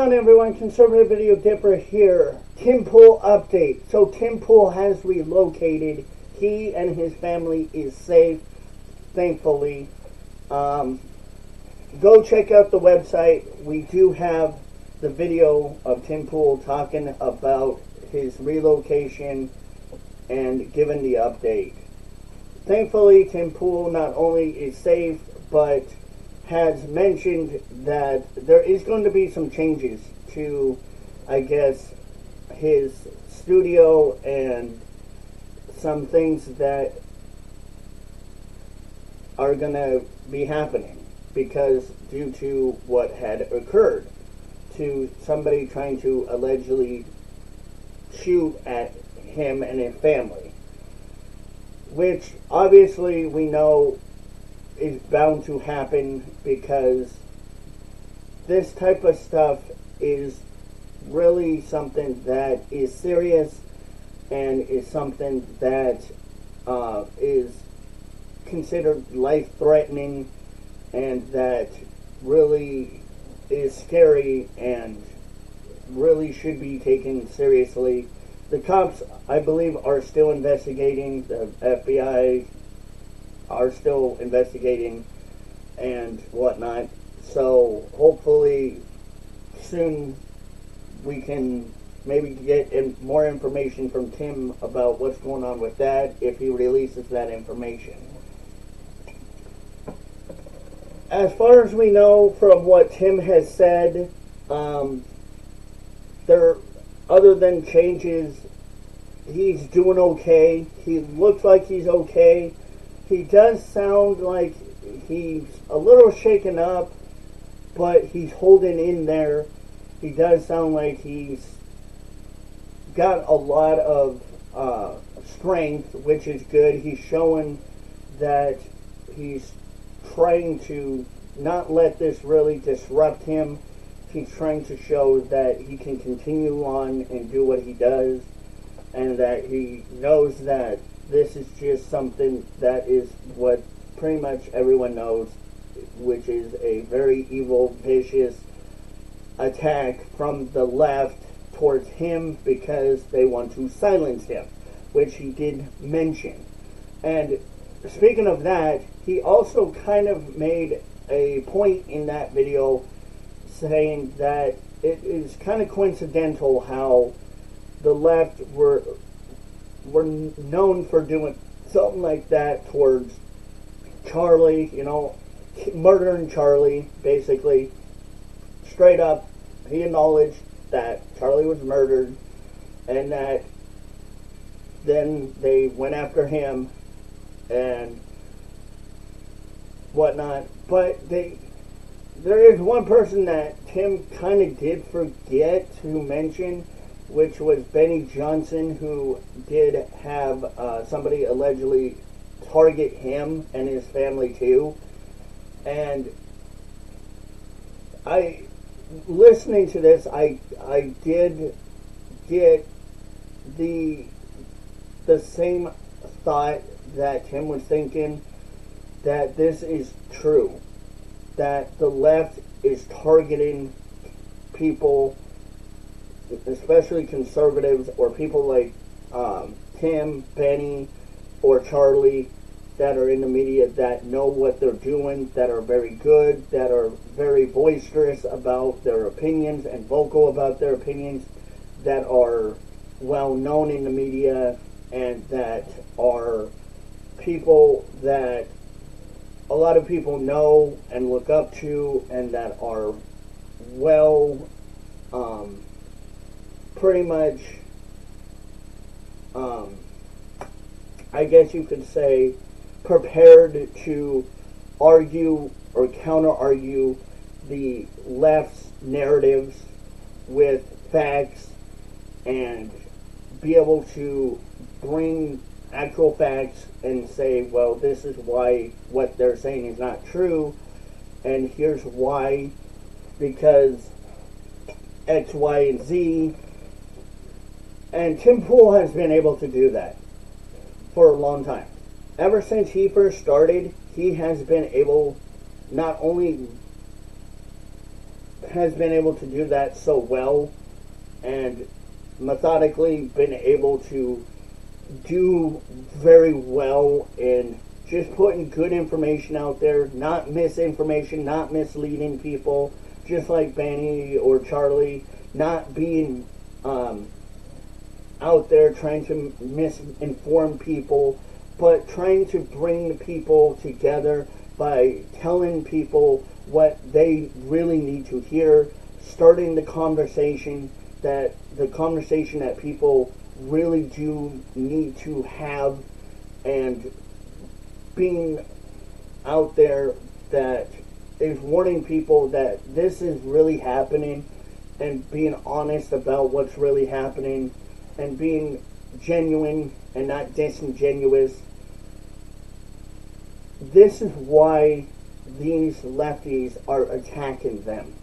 on, everyone? Conservative Video Dipper here. Tim Pool update. So Tim Pool has relocated. He and his family is safe, thankfully. Go check out the website. We do have the video of Tim Pool talking about his relocation and giving the update. Thankfully, Tim Pool not only is safe, but has mentioned that there is going to be some changes to, I guess, his studio and some things that are going to be happening because due to what had occurred to somebody trying to allegedly shoot at him and his family, which obviously we know is bound to happen because this type of stuff is really something that is serious and is something that is considered life-threatening and that really is scary and really should be taken seriously. The cops, I believe, are still investigating. The FBI are still investigating and whatnot. So hopefully soon we can maybe get more information from Tim about what's going on with that if he releases that information. As far as we know from what Tim has said, other than changes, he's doing okay. He looks like he's okay. He does sound like he's a little shaken up, but he's holding in there. He does sound like he's got a lot of strength, which is good. He's showing that he's trying to not let this really disrupt him. He's trying to show that he can continue on and do what he does, and that he knows that this is just something that is what pretty much everyone knows, which is a very evil, vicious attack from the left towards him because they want to silence him, which he did mention. And speaking of that, he also kind of made a point in that video saying that it is kind of coincidental how the left were known for doing something like that towards Charlie, you know, murdering Charlie, basically. Straight up, he acknowledged that Charlie was murdered, and that then they went after him and whatnot. But there is one person that Tim kind of did forget to mention, which was Benny Johnson, who did have somebody allegedly target him and his family too. And listening to this, I did get the same thought that Tim was thinking, that this is true, that the left is targeting people, especially conservatives or people like Tim, Benny, or Charlie, that are in the media, that know what they're doing, that are very good, that are very boisterous about their opinions and vocal about their opinions, that are well known in the media, and that are people that a lot of people know and look up to, and that are well, pretty much, I guess you could say, prepared to argue or counter-argue the left's narratives with facts and be able to bring actual facts and say, well, this is why what they're saying is not true, and here's why, because X, Y, and Z. And Tim Pool has been able to do that for a long time. Ever since he first started, he has been able not only has been able to do that so well and methodically been able to do very well in just putting good information out there, not misinformation, not misleading people, just like Benny or Charlie, not being out there trying to misinform people, but trying to bring the people together by telling people what they really need to hear, starting the conversation that people really do need to have, and being out there that is warning people that this is really happening, and being honest about what's really happening, and being genuine and not disingenuous. This is why these lefties are attacking them.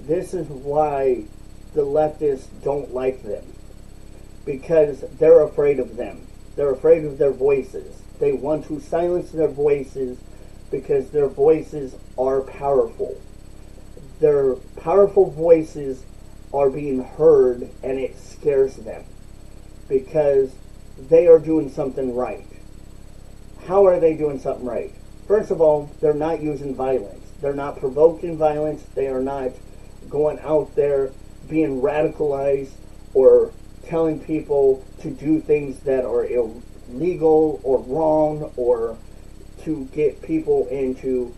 This is why the leftists don't like them. Because they're afraid of them. They're afraid of their voices. They want to silence their voices because their voices are powerful. Their powerful voices are being heard, and it scares them because they are doing something right. How are they doing something right? First of all, they're not using violence. They're not provoking violence. They are not going out there being radicalized or telling people to do things that are illegal or wrong, or to get people into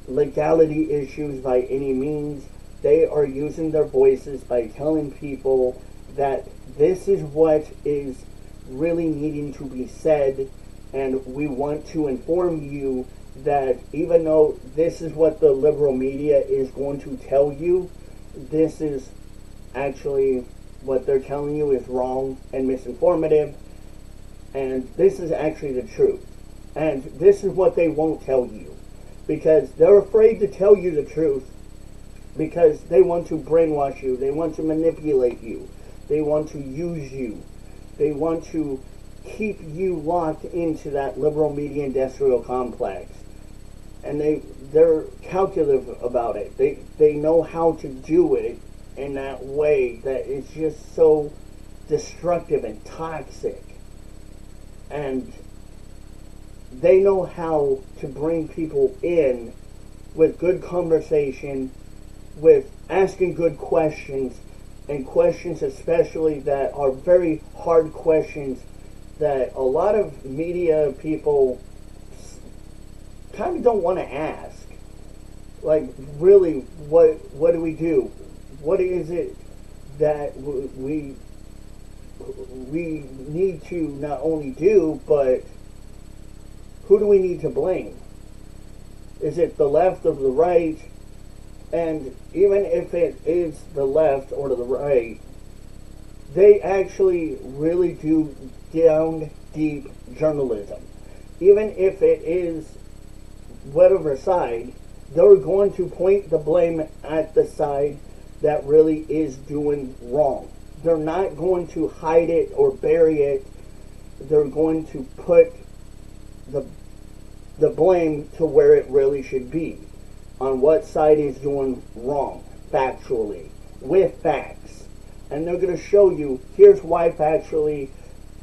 legality issues by any means. They are using their voices by telling people that this is what is really needing to be said, and we want to inform you that even though this is what the liberal media is going to tell you, this is actually what they're telling you is wrong and misinformative, and this is actually the truth. And this is what they won't tell you, because they're afraid to tell you the truth, because they want to brainwash you, they want to manipulate you, they want to use you, they want to keep you locked into that liberal media industrial complex. And they're calculative about it. They know how to do it in that way that it's just so destructive and toxic. And they know how to bring people in with good conversation, with asking good questions, and questions especially that are very hard questions that a lot of media people kind of don't want to ask. Like, really, what do we do? What is it that we need to not only do, but who do we need to blame? Is it the left or the right? And even if it is the left or the right, they actually really do down deep journalism. Even if it is whatever side, they're going to point the blame at the side that really is doing wrong. They're not going to hide it or bury it. They're going to put the blame to where it really should be, on what side is doing wrong, factually, with facts. And they're going to show you, here's why factually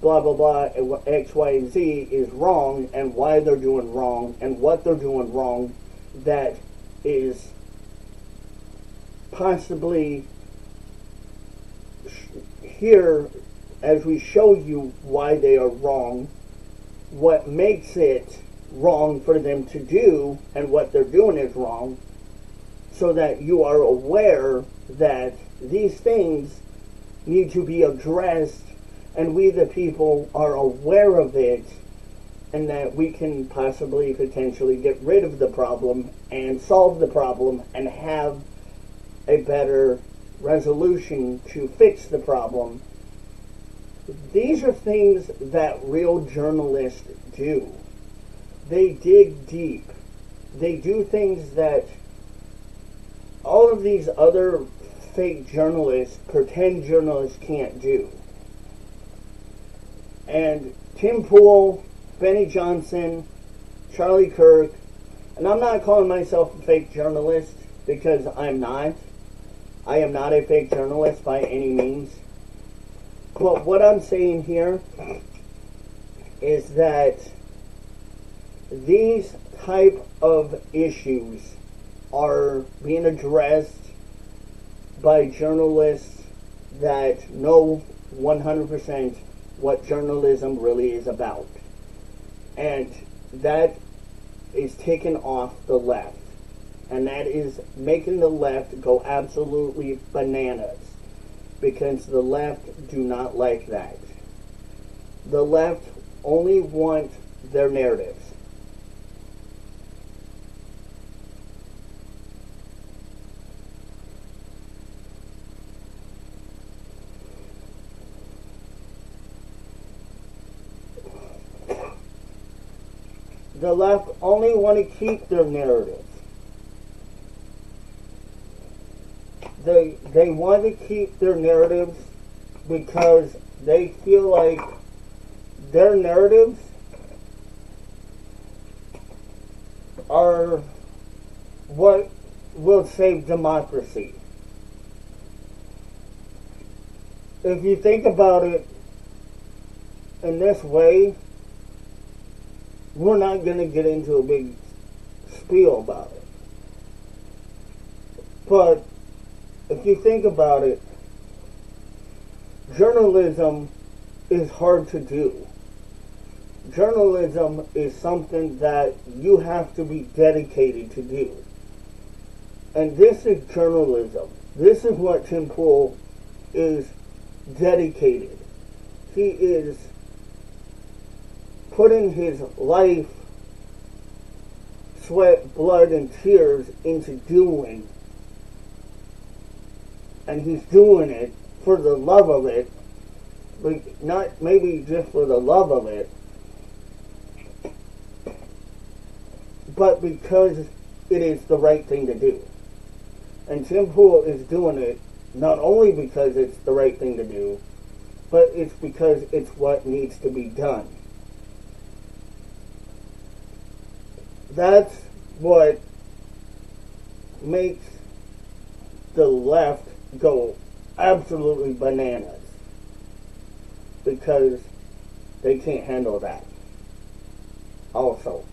blah blah blah, X, Y, and Z is wrong, and why they're doing wrong, and what they're doing wrong that is possibly here as we show you why they are wrong, what makes it wrong for them to do, and what they're doing is wrong, so that you are aware that these things need to be addressed, and we the people are aware of it, and that we can possibly potentially get rid of the problem and solve the problem and have a better resolution to fix the problem. These are things that real journalists do. They dig deep. They do things that all of these other fake journalists, pretend journalists, can't do. And Tim Pool, Benny Johnson, Charlie Kirk, and I'm not calling myself a fake journalist because I'm not. I am not a fake journalist by any means. But what I'm saying here is that these type of issues are being addressed by journalists that know 100% what journalism really is about. And that is taking off the left. And that is making the left go absolutely bananas. Because the left do not like that. The left only want their narratives. The left only want to keep their narratives. They want to keep their narratives because they feel like their narratives are what will save democracy. If you think about it in this way, we're not going to get into a big spiel about it. But if you think about it, journalism is hard to do. Journalism is something that you have to be dedicated to do. And this is journalism. This is what Tim Pool is dedicated. He is putting his life, sweat, blood, and tears into doing. And he's doing it for the love of it, but not maybe just for the love of it, but because it is the right thing to do. And Tim Pool is doing it not only because it's the right thing to do, but it's because it's what needs to be done. That's what makes the left go absolutely bananas, because they can't handle that also.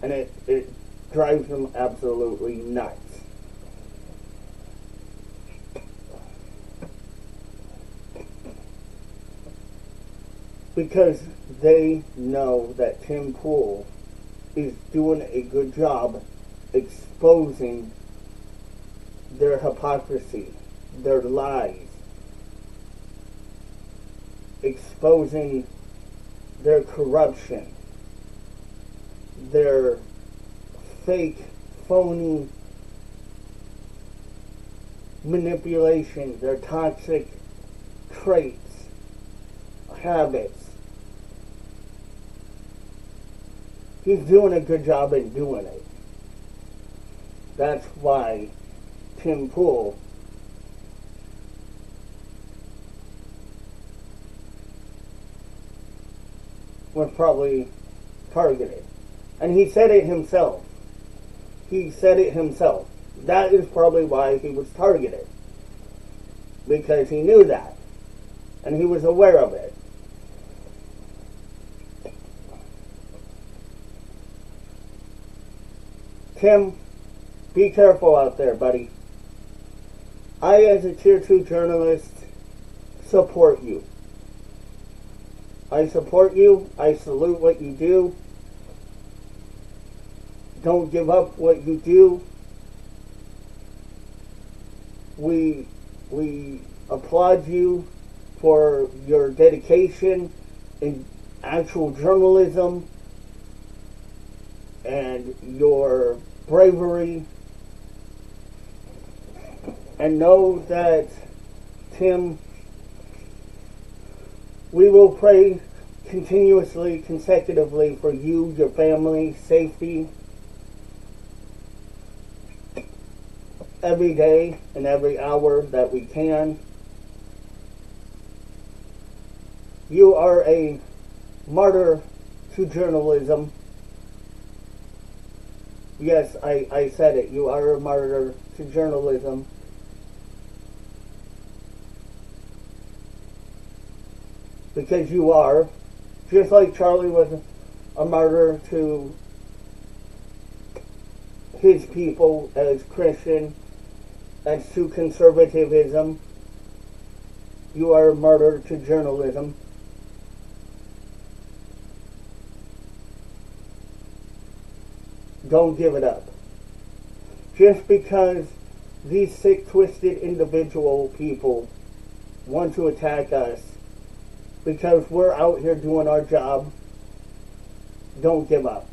And it drives them absolutely nuts. Because they know that Tim Pool is doing a good job exposing their hypocrisy, their lies, exposing their corruption, their fake, phony manipulation, their toxic traits, habits. He's doing a good job in doing it. That's why Tim Pool was probably targeted. And he said it himself. He said it himself. That is probably why he was targeted. Because he knew that. And he was aware of it. Tim, be careful out there, buddy. I, as a Tier 2 journalist, support you. I support you. I salute what you do. Don't give up what you do. We applaud you for your dedication in actual journalism and your bravery. And know that, Tim, we will pray continuously, consecutively for you, your family, safety, every day and every hour that we can. You are a martyr to journalism. Yes, I said it. You are a martyr to journalism. Because you are. Just like Charlie was a martyr to his people as Christian, as to conservatism. You are a martyr to journalism. Don't give it up. Just because these sick, twisted individual people want to attack us because we're out here doing our job, don't give up.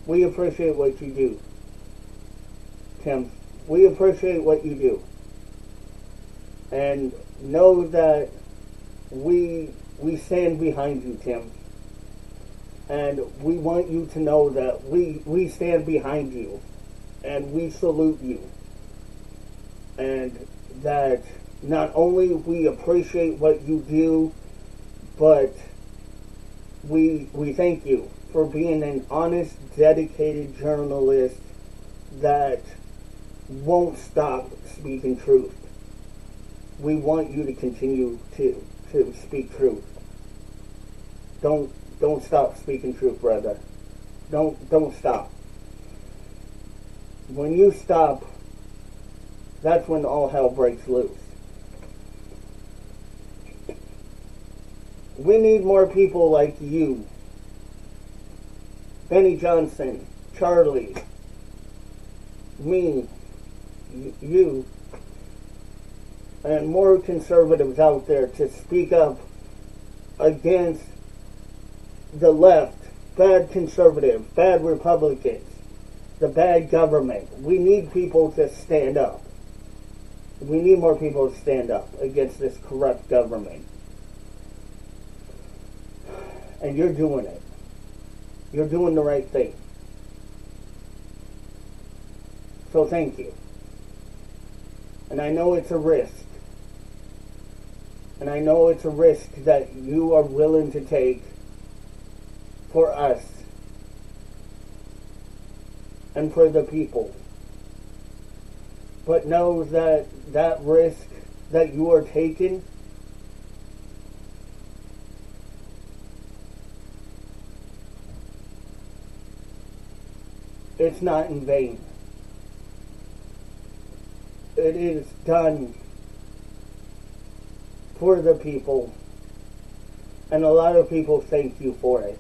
We appreciate what you do, Tim. We appreciate what you do. And know that we stand behind you, Tim. And we want you to know that we stand behind you. And we salute you. And that not only we appreciate what you do, but we thank you for being an honest, dedicated journalist that won't stop speaking truth. We want you to continue to speak truth. Don't stop speaking truth, brother. Don't stop. When you stop, that's when all hell breaks loose. We need more people like you. Benny Johnson, Charlie, me, you, and more conservatives out there to speak up against the left, bad conservatives, bad Republicans, the bad government. We need people to stand up. We need more people to stand up against this corrupt government. And you're doing it. You're doing the right thing. So thank you. And I know it's a risk. And I know it's a risk that you are willing to take for us and for the people. But know that that risk that you are taking it's not in vain. It is done for the people. And a lot of people thank you for it.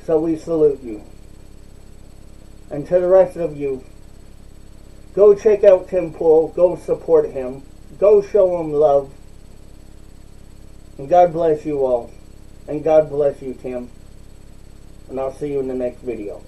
So we salute you. And to the rest of you, go check out Tim Pool. Go support him. Go show him love. And God bless you all. And God bless you, Tim. And I'll see you in the next video.